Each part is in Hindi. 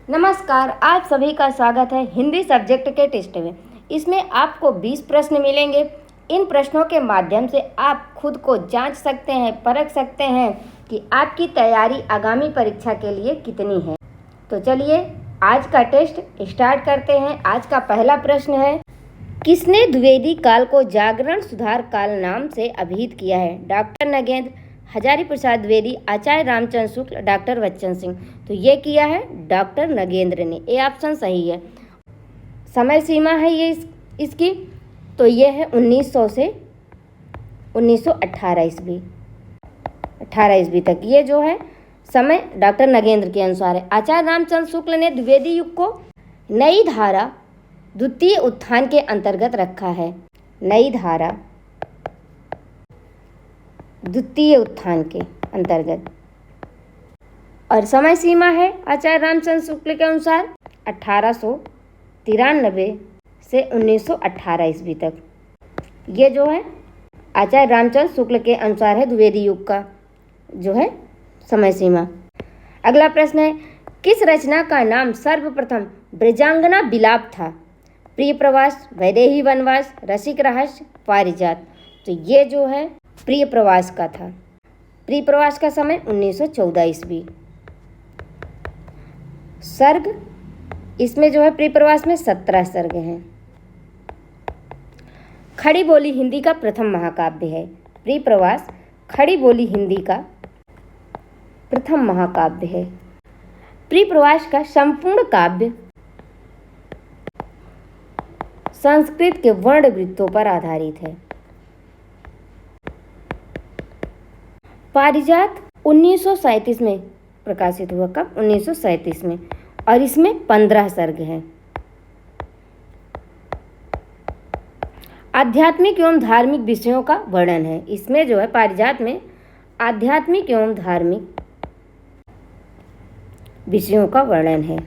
नमस्कार, आप सभी का स्वागत है हिंदी सब्जेक्ट के टेस्ट में। इसमें आपको 20 प्रश्न मिलेंगे। इन प्रश्नों के माध्यम से आप खुद को जांच सकते हैं, परख सकते हैं कि आपकी तैयारी आगामी परीक्षा के लिए कितनी है। तो चलिए आज का टेस्ट स्टार्ट करते हैं। आज का पहला प्रश्न है, किसने द्विवेदी काल को जागरण सुधार काल नाम से अभिहित किया है? डॉक्टर नगेंद्र, हजारी प्रसाद द्विवेदी, आचार्य रामचंद्र शुक्ल, डॉक्टर बच्चन सिंह। तो ये किया है डॉक्टर नगेंद्र ने। ये ऑप्शन सही है। समय सीमा है ये इसकी, तो ये है 1900 से 1918 ईस्वी, 18 ईस्वी तक ये जो है समय डॉक्टर नगेंद्र के अनुसार है। आचार्य रामचंद्र शुक्ल ने द्विवेदी युग को नई धारा द्वितीय उत्थान के अंतर्गत रखा है। नई धारा द्वितीय उत्थान के अंतर्गत, और समय सीमा है आचार्य रामचंद्र शुक्ल के अनुसार 1893 से 1918 ईस्वी तक। ये जो है आचार्य रामचंद्र शुक्ल के अनुसार है द्विवेदी युग का जो है समय सीमा। अगला प्रश्न है, किस रचना का नाम सर्वप्रथम ब्रजांगना विलाप था? प्रिय प्रवास, वैदेही वनवास, रसिक रहस्य, पारिजात। तो ये जो है प्रिय प्रवास का था। प्रिय प्रवास का समय 1914 ईस्वी। सर्ग इसमें जो है प्रिय प्रवास में 17 सर्ग हैं। खड़ी बोली हिंदी का प्रथम महाकाव्य है। प्रिय प्रवास खड़ी बोली हिंदी का प्रथम महाकाव्य है। प्रिय प्रवास का संपूर्ण काव्य संस्कृत के वर्ण वृत्तों पर आधारित है। पारिजात 1937 में प्रकाशित हुआ। कब? 1937 में, और इसमें 15 सर्ग हैं। आध्यात्मिक एवं धार्मिक विषयों का वर्णन है। इसमें जो है पारिजात में आध्यात्मिक एवं धार्मिक विषयों का वर्णन है।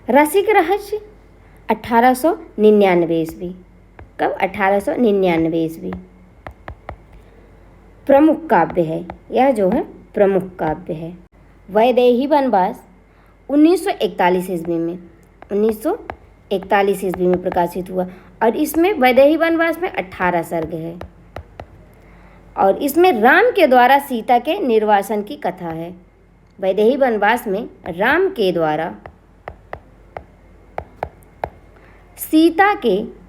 रसिक रहस्य 1899 ईस्वी। कब? 1899 ईस्वी। प्रमुख काव्य है, यह जो है प्रमुख काव्य है। वैदेही वनवास 1941 ईस्वी में 1941 ईस्वी में प्रकाशित हुआ, और इसमें वैदेही वनवास में 18 सर्ग है, और इसमें राम के द्वारा सीता के निर्वासन की कथा है। वैदेही वनवास में राम के द्वारा सीता के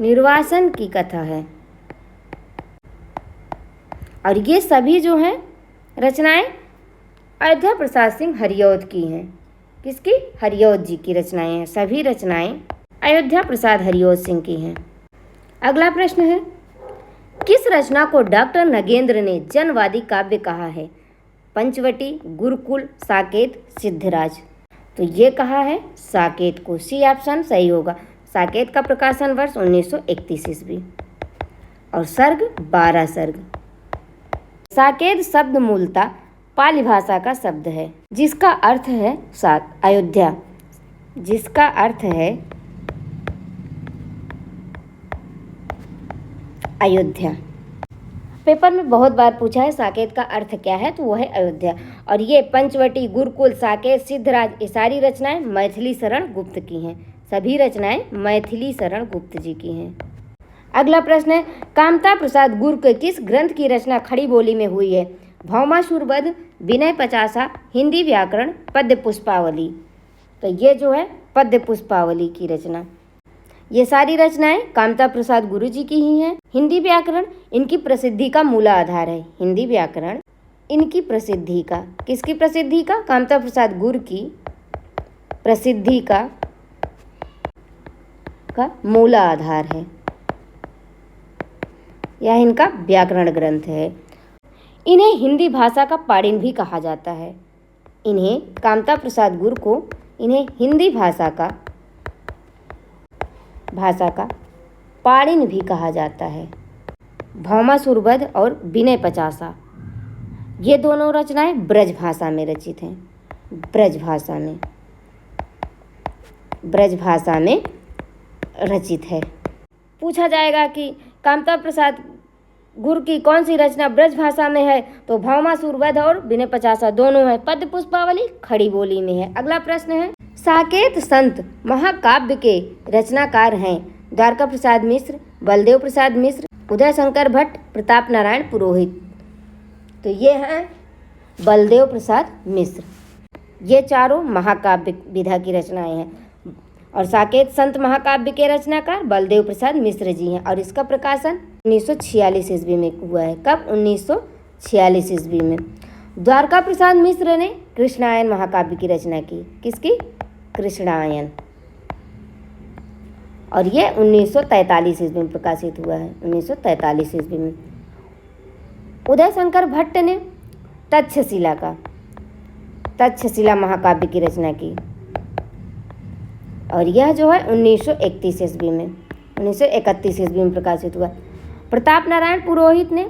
निर्वासन की कथा है, और ये सभी जो हैं रचनाएं अयोध्या प्रसाद सिंह हरिऔध की हैं। किसकी? हरिऔध जी की रचनाएं हैं। सभी रचनाएं अयोध्या प्रसाद हरिऔध सिंह की हैं। अगला प्रश्न है, किस रचना को डॉक्टर नगेंद्र ने जनवादी काव्य कहा है? पंचवटी, गुरुकुल, साकेत, सिद्धराज। तो ये कहा है साकेत को। सी ऑप्शन सही होगा। साकेत का प्रकाशन वर्ष 1931 ईस्वी, और सर्ग 12 सर्ग। साकेत शब्द मूलतः पाली भाषा का शब्द है, जिसका अर्थ है अयोध्या, जिसका अर्थ है अयोध्या। पेपर में बहुत बार पूछा है साकेत का अर्थ क्या है, तो वो है अयोध्या। और ये पंचवटी, गुरुकुल, साकेत, सिद्धराज, ये सारी रचनाएं मैथिली शरण गुप्त की हैं। सभी रचनाएं मैथिली शरण गुप्त जी की हैं। अगला प्रश्न है, कामता प्रसाद गुरु के किस ग्रंथ की रचना खड़ी बोली में हुई है? भौमासुर वध, विनय पचासा, हिंदी व्याकरण, पद्य पुष्पावली। तो ये जो है पद्य पुष्पावली की रचना। ये सारी रचनाएं कामता प्रसाद गुरु जी की ही हैं। हिंदी व्याकरण इनकी प्रसिद्धि का मूल आधार है। हिंदी व्याकरण इनकी प्रसिद्धि का, किसकी प्रसिद्धि का? कामता प्रसाद गुरु की प्रसिद्धि का मूल आधार है। यह इनका व्याकरण ग्रंथ है। इन्हें हिंदी भाषा का पाणिनि भी कहा जाता है। इन्हें कामता प्रसाद गुरु को इन्हें हिंदी भाषा का पाणिनि भी कहा जाता है। भौमासुर वध और विनय पचासा, ये दोनों रचनाएं ब्रज भाषा में रचित हैं। ब्रज भाषा में रचित है। पूछा जाएगा कि कामता प्रसाद गुर की कौन सी रचना ब्रज भाषा में है? तो भौमासुर वध और विनय पचासा दोनों है। पद्य पुष्पावली खड़ी बोली में है। अगला प्रश्न है, साकेत संत महाकाव्य के रचनाकार हैं? द्वारका प्रसाद मिश्र, बलदेव प्रसाद मिश्र, उदय शंकर भट्ट, प्रताप नारायण पुरोहित। तो ये हैं बलदेव प्रसाद मिश्र। ये चारों महाकाव्य विधा की रचनाएं हैं और साकेत संत महाकाव्य के रचनाकार बलदेव प्रसाद मिश्र जी हैं और इसका प्रकाशन 1946 ईस्वी में हुआ है। कब? 1946 ईस्वी में। द्वारका प्रसाद मिश्र ने कृष्णायन महाकाव्य की रचना की। किसकी? कृष्णायन। और ये 1943 ईस्वी में प्रकाशित हुआ है। 1943 ईस्वी में। उदय शंकर भट्ट ने तक्षशिला महाकाव्य की रचना की और यह जो है 1931 ईस्वी में 1931 ईस्वी में प्रकाशित हुआ। प्रताप नारायण पुरोहित ने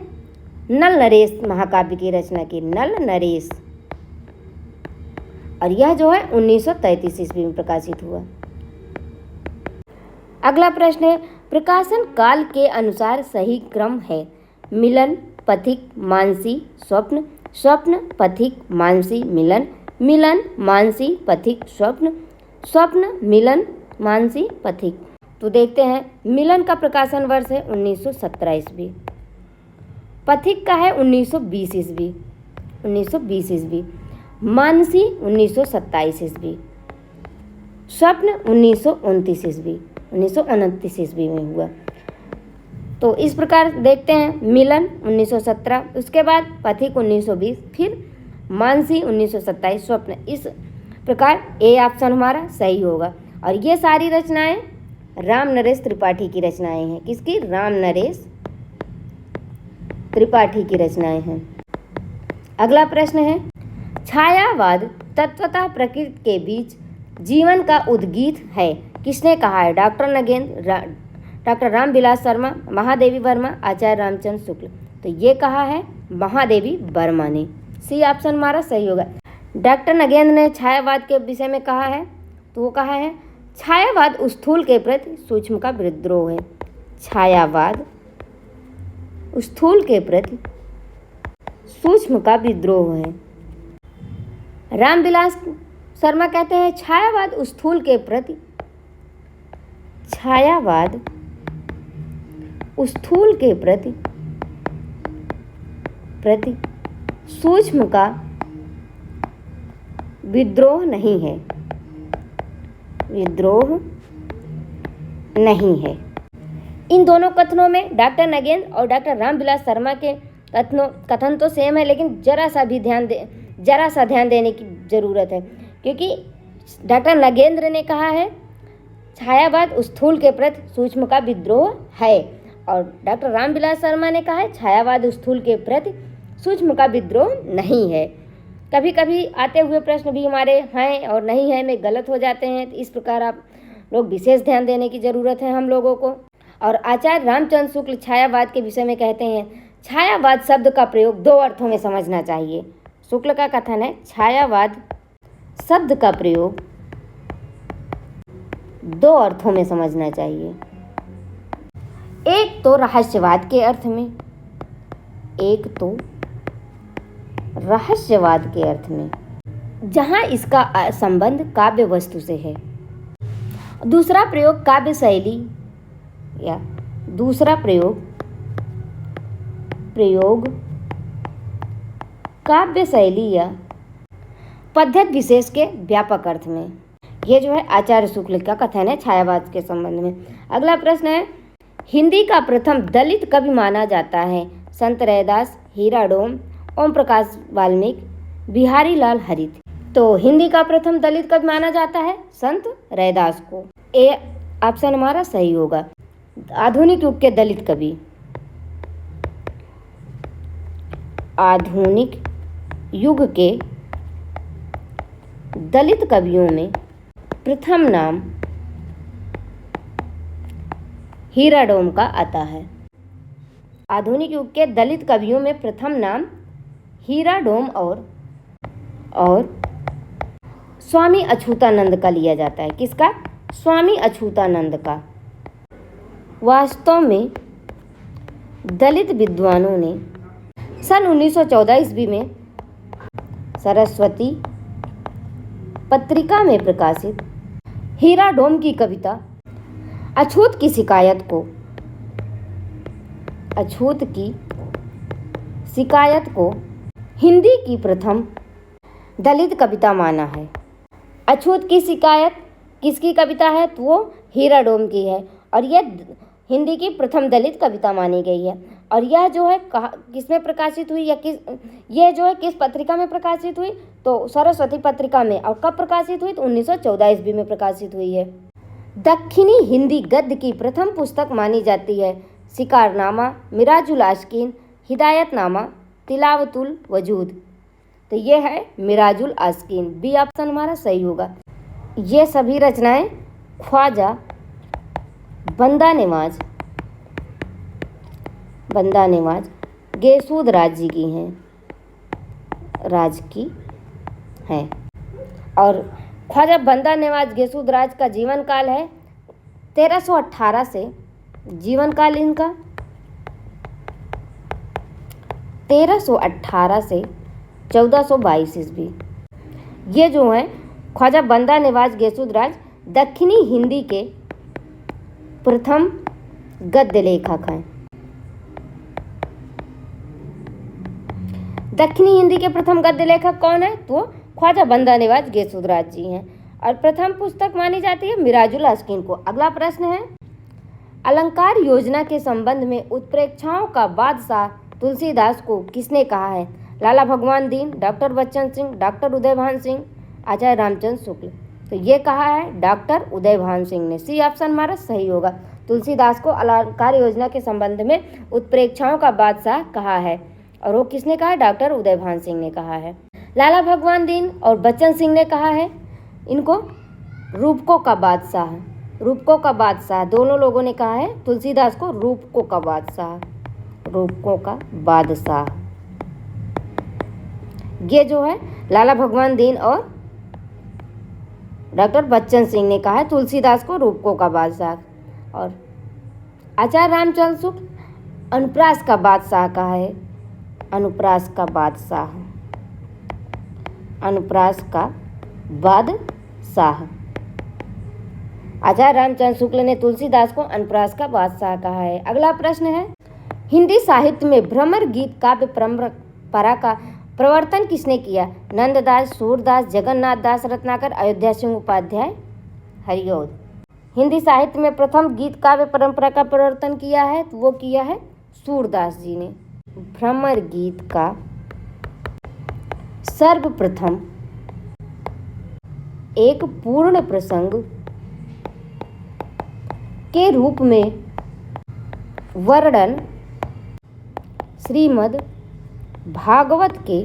नल नरेश महाकाव्य की रचना की। नल नरेश। और यह जो है 1933 ईस्वी में प्रकाशित हुआ। अगला प्रश्न है, प्रकाशन काल के अनुसार सही क्रम है? मिलन, पथिक, मानसी, स्वप्न, स्वप्न, पथिक, मानसी, मिलन, मिलन, मानसी, पथिक, स्वप्न, स्वप्न, मिलन, मानसी, पथिक। तो देखते हैं, मिलन का प्रकाशन वर्ष है 1917 ईस्वी। पथिक का है 1920 ईस्वी। 1920 ईस्वी। मानसी 1927 ईस्वी। स्वप्न 1929 ईस्वी। 1929 ईस्वी में हुआ। तो इस प्रकार देखते हैं, मिलन 1917, उसके बाद पथिक 1920, फिर मानसी 1927, स्वप्न। इस प्रकार ए ऑप्शन हमारा सही होगा। और ये सारी रचनाएं राम नरेश त्रिपाठी की रचनाएं हैं। किसकी? राम नरेश त्रिपाठी की रचनाएं हैं। अगला प्रश्न है, छायावाद तत्वतः प्रकृति के बीच जीवन का उद्गीत है? किसने कहा है? डॉक्टर नगेंद्र, डॉक्टर रामविलास शर्मा, महादेवी वर्मा, आचार्य रामचंद्र शुक्ल। तो ये कहा है महादेवी वर्मा ने। सी ऑप्शन हमारा सही होगा। डॉक्टर नगेंद्र ने छायावाद के विषय में कहा है, तो वो कहा है छायावाद स्थूल के प्रति सूक्ष्म का विद्रोह है। छायावाद स्थूल के प्रति सूक्ष्म का विद्रोह है। रामविलास शर्मा कहते हैं छायावाद स्थूल के प्रति, छायावाद स्थूल के प्रति सूक्ष्म का विद्रोह नहीं है। विद्रोह नहीं है। इन दोनों कथनों में डॉक्टर नगेंद्र और डॉक्टर रामविलास शर्मा के कथन तो सेम है, लेकिन जरा सा ध्यान देने की ज़रूरत है, क्योंकि डॉक्टर नगेंद्र ने कहा है छायावाद स्थूल के प्रति सूक्ष्म का विद्रोह है और डॉक्टर रामविलास शर्मा ने कहा है छायावाद स्थूल के प्रति सूक्ष्म का विद्रोह नहीं है। कभी कभी आते हुए प्रश्न भी हमारे हैं और नहीं है में गलत हो जाते हैं, तो इस प्रकार आप लोग विशेष ध्यान देने की ज़रूरत है हम लोगों को। और आचार्य रामचंद्र शुक्ल छायावाद के विषय में कहते हैं छायावाद शब्द का प्रयोग दो अर्थों में समझना चाहिए। शुक्ल का कथन है छायावाद शब्द का प्रयोग दो अर्थों में समझना चाहिए। एक तो रहस्यवाद के अर्थ में, एक तो रहस्यवाद के अर्थ में, जहां इसका संबंध काव्य वस्तु से है। दूसरा प्रयोग काव्य शैली या दूसरा प्रयोग काव्य शैली या पद्धति विशेष के व्यापक अर्थ में। ये जो है आचार्य शुक्ल का कथन है छायावाद के संबंध में। अगला प्रश्न है, हिंदी का प्रथम दलित कवि माना जाता है? संत रैदास, हीरा डोम, ओम प्रकाश वाल्मीकि, बिहारी लाल हरित। तो हिंदी का प्रथम दलित कवि माना जाता है संत रैदास को। ए ऑप्शन हमारा सही होगा। आधुनिक युग के दलित कवि, आधुनिक युग के दलित कवियों में प्रथम नाम हीरा डोम का आता है। आधुनिक युग के दलित कवियों में प्रथम नाम हीरा डोम और स्वामी अछूतानंद का लिया जाता है। किसका? स्वामी अछूतानंद का। वास्तव में दलित विद्वानों ने सन 1914 ईस्वी में सरस्वती पत्रिका में प्रकाशित हीरा डोम की कविता अछूत की शिकायत को हिंदी की प्रथम दलित कविता माना है। अछूत की शिकायत किसकी कविता है? तो वो हीरा डोम की है और यह हिंदी की प्रथम दलित कविता मानी गई है। और यह जो है किसमें प्रकाशित हुई या किस पत्रिका में प्रकाशित हुई? तो सरस्वती पत्रिका में। और कब प्रकाशित हुई? तो 1914 ईस्वी में प्रकाशित हुई है। दक्षिणी हिंदी गद्य की प्रथम पुस्तक मानी जाती है शिकारनामा, मिराजुल आस्कीन, हिदायतनामा, तिलावतुल वजूद। तो ये है मिराजुल आस्कीन। बी ऑप्शन हमारा सही होगा। ये सभी रचनाएं ख्वाजा बंदा नवाज गेसूद राज जी की हैं। और ख्वाजा बंदा नवाज गेसूद राज का जीवन काल है 1318 से, जीवन काल इनका 1318 से 1422 ईस्वी। ये जो हैं ख्वाजा बंदा नवाज गेसूद राज दक्षिणी हिंदी के प्रथम गद्य लेखक हैं। दक्षिणी हिंदी के प्रथम गद्य लेखक कौन है? तो ख्वाजा बंदा नवाज गेसूद राज जी हैं। और प्रथम पुस्तक मानी जाती है मिराजुल आस्कीन को। अगला प्रश्न है, अलंकार योजना के संबंध में उत्प्रेक्षाओं का बादशाह तुलसीदास को किसने कहा है? लाला भगवान दीन, डॉक्टर बच्चन सिंह, डॉक्टर उदयभान सिंह, आचार्य रामचंद्र शुक्ल। तो ये कहा है डॉक्टर उदयभान सिंह ने। सी ऑप्शन हमारा सही होगा। तुलसीदास को अलंकार योजना के संबंध में उत्प्रेक्षाओं का बादशाह कहा है और वो किसने कहा है? डॉक्टर उदयभान सिंह ने कहा है। लाला भगवान दीन और बच्चन सिंह ने कहा है इनको रूपकों का बादशाह दोनों लोगों ने कहा है तुलसीदास को रूपकों का बादशाह। ये जो है लाला भगवान दीन और डॉक्टर बच्चन सिंह ने कहा है तुलसीदास को रूपकों का बादशाह। और आचार्य रामचंद्र शुक्ल अनुप्रास का बादशाह कहा है। अनुप्रास का बादशाह। आचार्य रामचंद्र शुक्ल ने तुलसीदास को अनुप्रास का बादशाह कहा है। अगला प्रश्न है, हिंदी साहित्य में भ्रमर गीत काव्य परंपरा का प्रवर्तन किसने किया? नंददास, सूरदास, जगन्नाथ दास रत्नाकर, अयोध्या सिंह उपाध्याय, हरिऔध। हिंदी साहित्य में प्रथम गीत काव्य परंपरा का प्रवर्तन किया है तो वो किया है सूरदास जी ने। भ्रमर गीत का सर्वप्रथम एक पूर्ण प्रसंग के रूप में वर्णन श्रीमद् भागवत के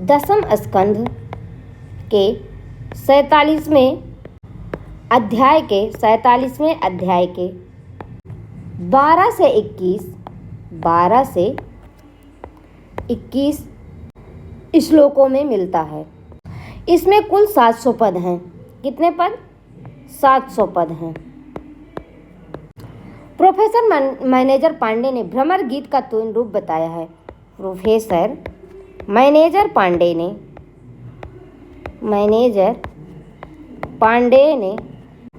10वें स्कंध के 47वें अध्याय के 12 से 21 श्लोकों में मिलता है। इसमें कुल 700 पद हैं। कितने पद? 700 पद हैं। प्रोफेसर मैनेजर पांडे ने भ्रमर गीत का तीन रूप बताया है। प्रोफेसर मैनेजर पांडे ने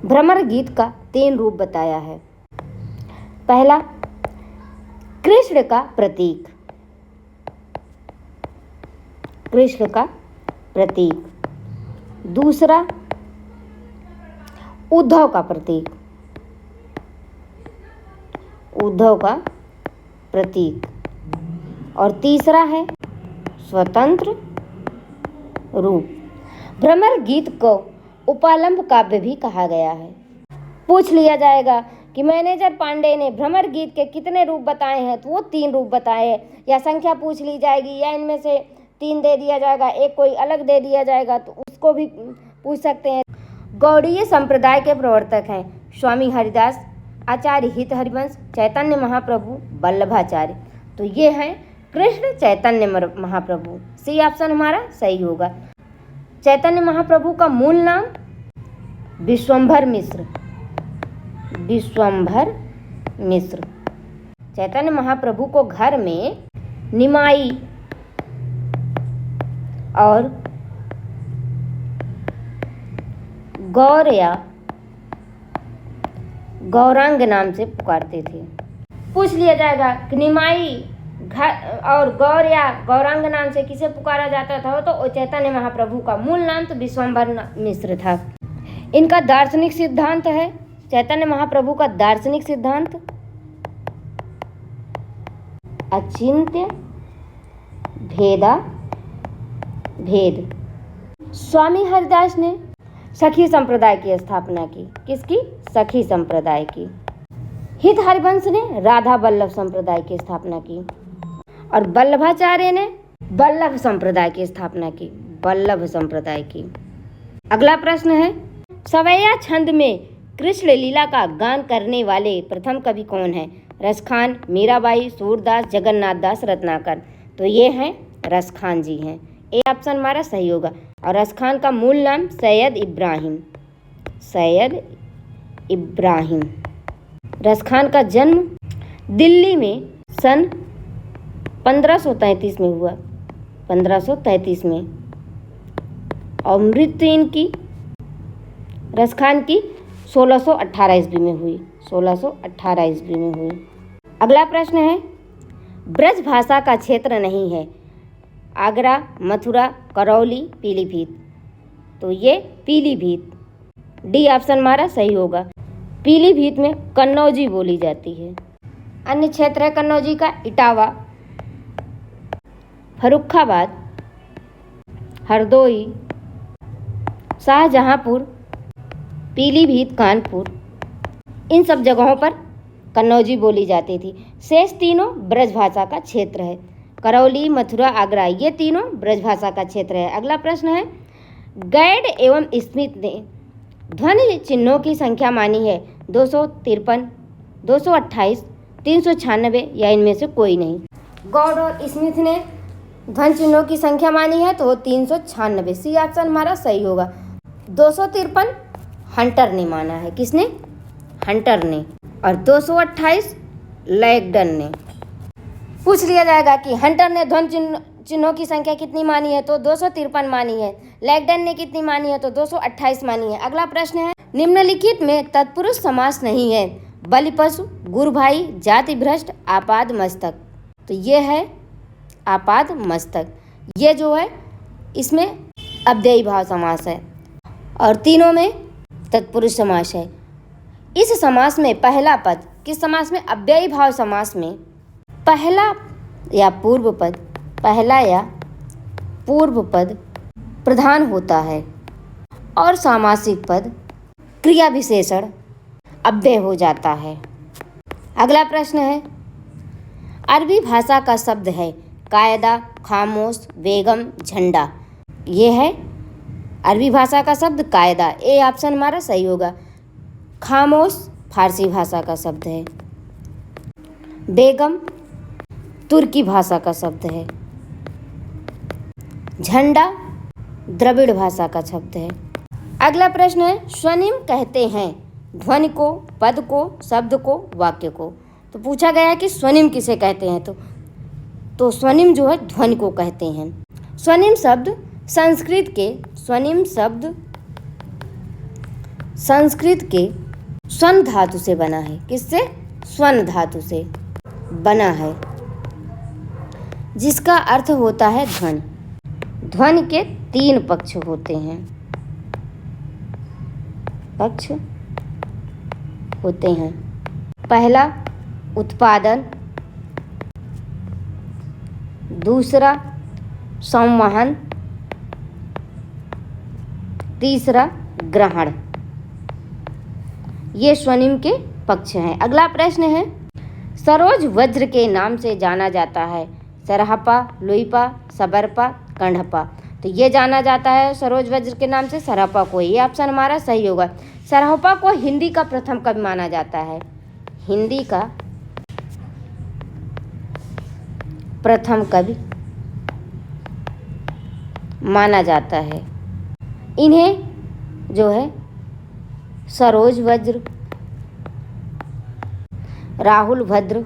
भ्रमर गीत का 3 रूप बताया है। पहला, कृष्ण का प्रतीक। दूसरा, उद्धव का प्रतीक। और तीसरा है स्वतंत्र रूप। भ्रमर गीत को उपालंब काव्य भी कहा गया है। पूछ लिया जाएगा कि मैनेजर पांडे ने भ्रमर गीत के कितने रूप बताए हैं तो वो 3 रूप बताए हैं, या संख्या पूछ ली जाएगी या इनमें से 3 दे दिया जाएगा, एक कोई अलग दे दिया जाएगा तो उसको भी पूछ सकते हैं। गौड़ीय संप्रदाय के प्रवर्तक हैं स्वामी हरिदास, आचार्य हित हरिवंश, चैतन्य महाप्रभु, वल्लभाचार्य। तो ये हैं कृष्ण चैतन्य महाप्रभु। सी ऑप्शन हमारा सही होगा। चैतन्य महाप्रभु का मूल नाम विश्वंभर मिश्र। चैतन्य महाप्रभु को घर में निमाई और गौरया गौरांग नाम से पुकारते थे। पूछ लिया जाएगा कि निमाई और गौर या गौरांग नाम से किसे पुकारा जाता था, तो चैतन्य महाप्रभु का मूल नाम तो विश्वम्भर मिश्र था। इनका दार्शनिक सिद्धांत है, चैतन्य महाप्रभु का दार्शनिक सिद्धांत अचिंत्य भेदा भेद। स्वामी हरिदास ने सखी संप्रदाय की स्थापना की। किसकी? सखी संप्रदाय की। हित हरिवंश ने राधा वल्लभ संप्रदाय की स्थापना की और वल्लभाचार्य ने वल्लभ संप्रदाय की स्थापना की। वल्लभ संप्रदाय की। अगला प्रश्न है, सवैया छंद में कृष्ण लीला का गान करने वाले प्रथम कवि कौन है? रसखान, मीराबाई, सूरदास, जगन्नाथ दास, रत्नाकर। तो ये हैं रसखान जी हैं। ए ऑप्शन हमारा सही होगा। और रसखान का मूल नाम सैयद इब्राहिम। सैयद इब्राहिम। रसखान का जन्म दिल्ली में सन 1533 में हुआ। 1533 में। और मृत्यु इनकी रसखान की 1618 ईस्वी में हुई। 1618 ईस्वी में हुई। अगला प्रश्न है, ब्रज भाषा का क्षेत्र नहीं है। आगरा, मथुरा, करौली, पीलीभीत। तो ये पीलीभीत। डी ऑप्शन हमारा सही होगा। पीलीभीत में कन्नौजी बोली जाती है। अन्य क्षेत्र है कन्नौजी का इटावा, फर्रुखाबाद, हरदोई, शाहजहांपुर, पीलीभीत, कानपुर। इन सब जगहों पर कन्नौजी बोली जाती थी। शेष तीनों ब्रज भाषा का क्षेत्र है। करौली, मथुरा, आगरा, ये तीनों ब्रज भाषा का क्षेत्र है। अगला प्रश्न है, गैड एवं स्मिथ ने ध्वनि चिन्हों की संख्या मानी है 253, 228, 396 या इनमें से कोई नहीं। गॉड और स्मिथ ने ध्वनि चिन्हों की संख्या मानी है तो 396। सी ऑप्शन हमारा सही होगा। 253 हंटर ने माना है। किसने? हंटर ने। और 228 लैगडन ने। पूछ लिया जाएगा कि हंटर ने ध्वनि चिन्हों की संख्या कितनी मानी है, तो 253 मानी है। लैगडन ने कितनी मानी है, तो 228 मानी है। अगला प्रश्न है, निम्नलिखित में तत्पुरुष समास नहीं है। बलि पशु, गुरु भाई, जाति भ्रष्ट, आपाद मस्तक। तो ये है आपाद मस्तक। ये जो है इसमें अव्ययी भाव समास है और तीनों में तत्पुरुष समास है। इस समास में पहला पद, किस समास में? अव्ययी भाव समास में पहला या पूर्व पद, पहला या पूर्व पद प्रधान होता है और सामासिक पद क्रिया विशेषण अव्यय हो जाता है। अगला प्रश्न है, अरबी भाषा का शब्द है कायदा, खामोश, बेगम, झंडा। ये है अरबी भाषा का शब्द कायदा। ए ऑप्शन हमारा सही होगा। खामोश फारसी भाषा का शब्द है। बेगम तुर्की भाषा का शब्द है। झंडा द्रविड़ भाषा का शब्द है। अगला प्रश्न है, स्वनिम कहते हैं ध्वनि को, पद को, शब्द को, वाक्य को। तो पूछा गया है कि स्वनिम किसे कहते हैं, तो स्वनिम जो है ध्वनि को कहते हैं। स्वनिम शब्द संस्कृत के स्वन धातु से बना है। किससे? स्वन धातु से बना है, जिसका अर्थ होता है ध्वनि। ध्वनि के 3 पक्ष होते हैं। पहला उत्पादन, दूसरा संवहन, तीसरा ग्रहण। ये स्वनिम के पक्ष हैं। अगला प्रश्न है, सरोज वज्र के नाम से जाना जाता है सरहपा, लुईपा, सबरपा, कंढपा। तो ये जाना जाता है सरोज वज्र के नाम से सरहपा को। ये ऑप्शन हमारा सही होगा। सरहपा को हिंदी का प्रथम कवि माना जाता है। हिंदी का प्रथम कवि माना जाता है। इन्हें जो है सरोज वज्र, राहुल भद्र,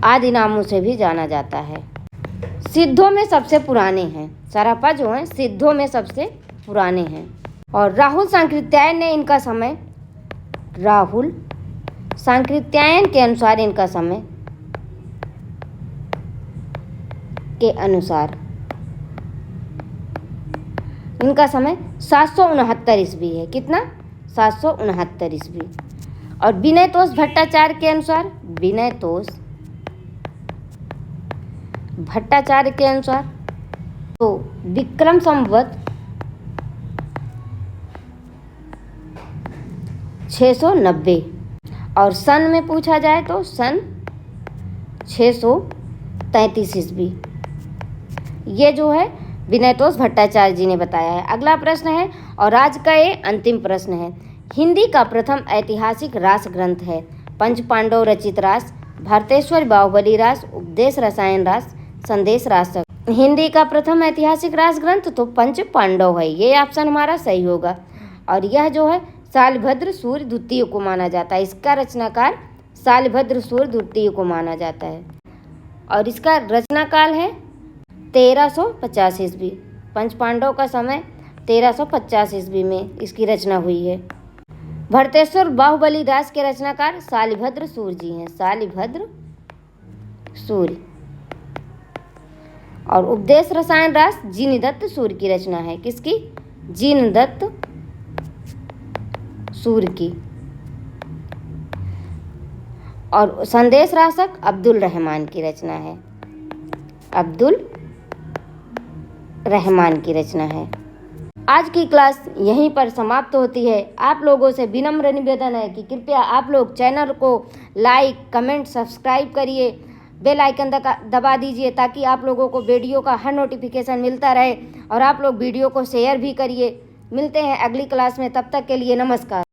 आदि नामों से भी जाना जाता है। सिद्धों में सबसे पुराने हैं, सराफा जो हैं सिद्धों में सबसे पुराने हैं। और राहुल सांकृत्यायन ने इनका समय, राहुल सांकृत्यायन के अनुसार इनका समय के अनुसार इनका समय 769 ईस्वी है। कितना? 769 ईस्वी। और विनयतोष भट्टाचार्य के अनुसार, विनयतोष भट्टाचार्य के अनुसार तो विक्रम संवत 690। और सन में पूछा जाए तो सन 633 ईस्वी। ये जो है विनयतोष भट्टाचार्य जी ने बताया है। अगला प्रश्न है और आज का ये अंतिम प्रश्न है। हिंदी का प्रथम ऐतिहासिक रास ग्रंथ है। पंच पांडव रचित रास, भारतेश्वर बाहुबली रास, उपदेश रसायन रास, संदेश रास। हिंदी का प्रथम ऐतिहासिक रास ग्रंथ तो पंच पांडव है, ये ऑप्शन हमारा सही होगा। और यह जो है शालभद्र सूर्य द्वितीय को माना जाता है। इसका रचनाकार शालभद्र सूर्य द्वितीय को माना जाता है। और इसका रचनाकाल है 1350 ईस्वी। पंच पांडव का समय 1350 ईस्वी में इसकी रचना हुई है। भरतेश्वर बाहुबली रास के रचनाकार शालिभद्र सूर्य जी हैं, शालिभद्र सूर्य। और उपदेश रसायन रास जिनदत्त सूर्य की रचना है। किसकी? जिनदत्त सूर्य की। और संदेश रासक अब्दुल रहमान की रचना है, अब्दुल रहमान की रचना है। आज की क्लास यहीं पर समाप्त होती है। आप लोगों से विनम्र निवेदन है कि कृपया आप लोग चैनल को लाइक, कमेंट, सब्सक्राइब करिए, बेल आइकन दबा दीजिए ताकि आप लोगों को वीडियो का हर नोटिफिकेशन मिलता रहे। और आप लोग वीडियो को शेयर भी करिए। मिलते हैं अगली क्लास में, तब तक के लिए नमस्कार।